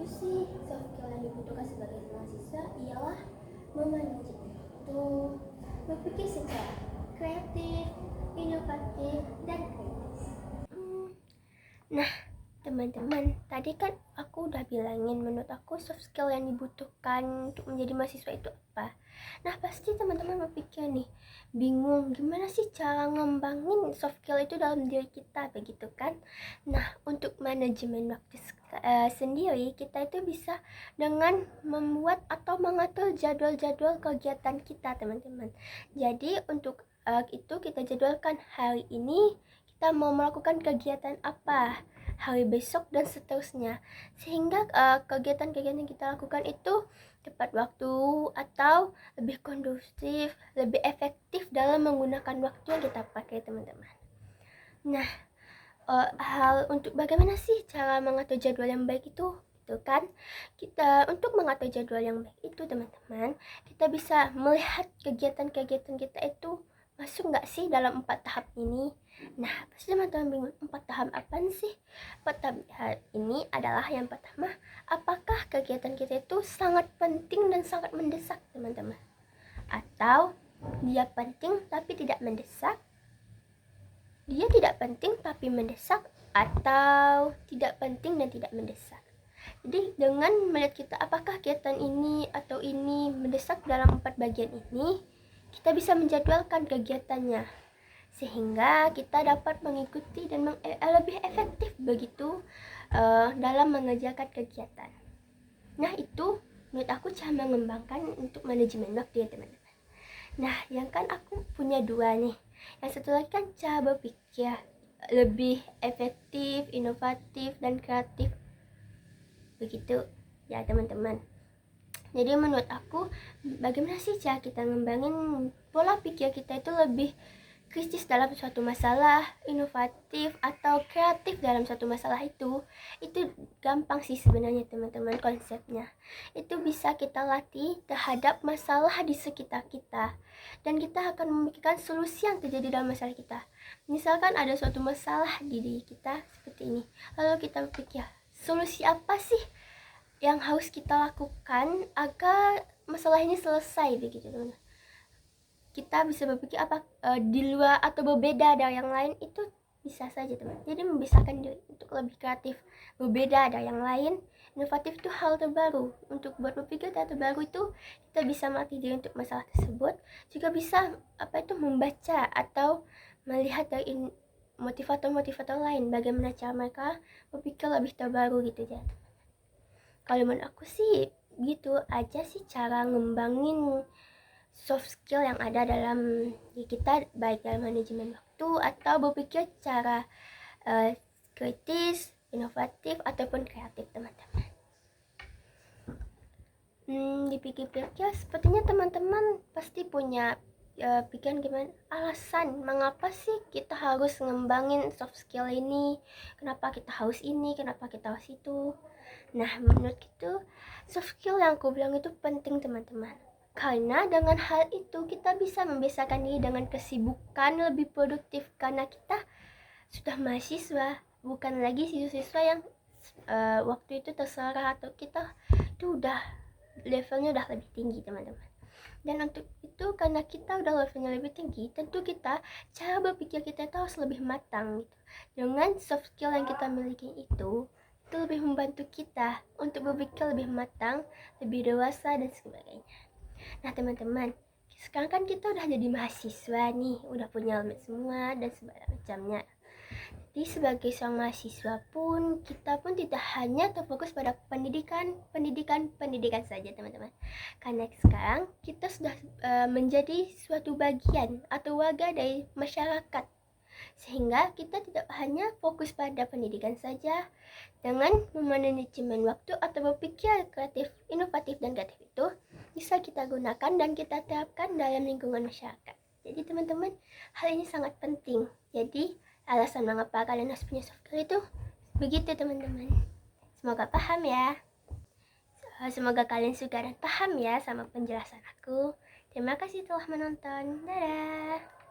aku sih soft skill yang dibutuhkan sebagai mahasiswa ialah memanage waktu, berpikir secara kreatif, inovatif, dan kritis. Nah, teman-teman, tadi kan aku udah bilangin menurut aku soft skill yang dibutuhkan untuk menjadi mahasiswa itu apa. Nah, pasti teman-teman berpikir nih, bingung gimana sih cara ngembangin soft skill itu dalam diri kita, begitu kan? Nah, untuk manajemen waktu sendiri, kita itu bisa dengan membuat atau mengatur jadwal-jadwal kegiatan kita, teman-teman. Jadi, untuk itu kita jadwalkan hari ini kita mau melakukan kegiatan apa, hari besok dan seterusnya, sehingga kegiatan-kegiatan yang kita lakukan itu tepat waktu atau lebih kondusif, lebih efektif dalam menggunakan waktu yang kita pakai, teman-teman. Nah, hal untuk bagaimana sih cara mengatur jadwal yang baik itu kan kita untuk mengatur jadwal yang baik itu, teman-teman, kita bisa melihat kegiatan-kegiatan kita itu masuk nggak sih dalam 4 tahap ini. Nah, pasti teman-teman bingung, 4 tahap apa sih? 4 tahap ini adalah yang pertama, apakah kegiatan kita itu sangat penting dan sangat mendesak, teman-teman, atau dia penting tapi tidak mendesak, dia tidak penting tapi mendesak, atau tidak penting dan tidak mendesak. Jadi dengan melihat kita apakah kegiatan ini atau ini mendesak dalam 4 bagian ini, kita bisa menjadwalkan kegiatannya sehingga kita dapat mengikuti dan lebih efektif begitu dalam mengerjakan kegiatan. Nah, itu menurut aku cara mengembangkan untuk manajemen waktu ya, teman-teman. Nah, yang kan aku punya 2 nih. Yang satu lagi kan cara berpikir lebih efektif, inovatif, dan kreatif. Begitu ya, teman-teman. Jadi menurut aku, bagaimana sih cara kita ngembangin pola pikir kita itu lebih kritis dalam suatu masalah, inovatif atau kreatif dalam suatu masalah itu gampang sih sebenarnya, teman-teman. Konsepnya itu bisa kita latih terhadap masalah di sekitar kita, dan kita akan memikirkan solusi yang terjadi dalam masalah kita. Misalkan ada suatu masalah di diri kita seperti ini, lalu kita berpikir solusi apa sih yang harus kita lakukan agar masalah ini selesai, begitu, teman-teman. Kita bisa berpikir apa di luar atau berbeda dari yang lain, itu bisa saja, teman. Jadi membisahkan diri untuk lebih kreatif, berbeda dari yang lain. Inovatif itu hal terbaru. Untuk buat berpikir terbaru itu kita bisa melatih diri untuk masalah tersebut. Juga bisa membaca atau melihat dari motivator-motivator lain, bagaimana cara mereka berpikir lebih terbaru gitu ya. Kalau menurut aku sih gitu aja sih cara ngembangin soft skill yang ada dalam diri kita, baik dalam manajemen waktu atau berpikir cara kritis, inovatif ataupun kreatif, teman-teman. Dipikir-pikir sepertinya teman-teman pasti punya pikiran gimana, alasan mengapa sih kita harus ngembangin soft skill ini, kenapa kita harus ini, kenapa kita harus itu. Nah, menurut itu soft skill yang aku bilang itu penting, teman-teman, karena dengan hal itu kita bisa membiasakan diri dengan kesibukan lebih produktif, karena kita sudah mahasiswa, bukan lagi siswa-siswa yang waktu itu terserah, atau kita itu udah levelnya udah lebih tinggi, teman-teman. Dan untuk itu, karena kita udah levelnya lebih tinggi, tentu kita cara berpikir kita itu harus lebih matang gitu. Dengan soft skill yang kita miliki itu lebih membantu kita untuk berpikir lebih matang, lebih dewasa dan sebagainya. Nah, teman-teman, sekarang kan kita udah jadi mahasiswa nih, udah punya limit semua dan sebagainya. Jadi sebagai seorang mahasiswa pun, kita pun tidak hanya terfokus pada pendidikan saja, teman-teman. Karena sekarang kita sudah menjadi suatu bagian atau warga dari masyarakat, sehingga kita tidak hanya fokus pada pendidikan saja. Dengan memanajemen waktu atau berpikir kreatif, inovatif, dan kreatif itu bisa kita gunakan dan kita terapkan dalam lingkungan masyarakat. Jadi teman-teman, hal ini sangat penting. Jadi alasan mengapa kalian harus punya soft skill itu begitu, teman-teman. Semoga paham ya. Semoga kalian suka dan paham ya sama penjelasan aku. Terima kasih telah menonton. Dadah.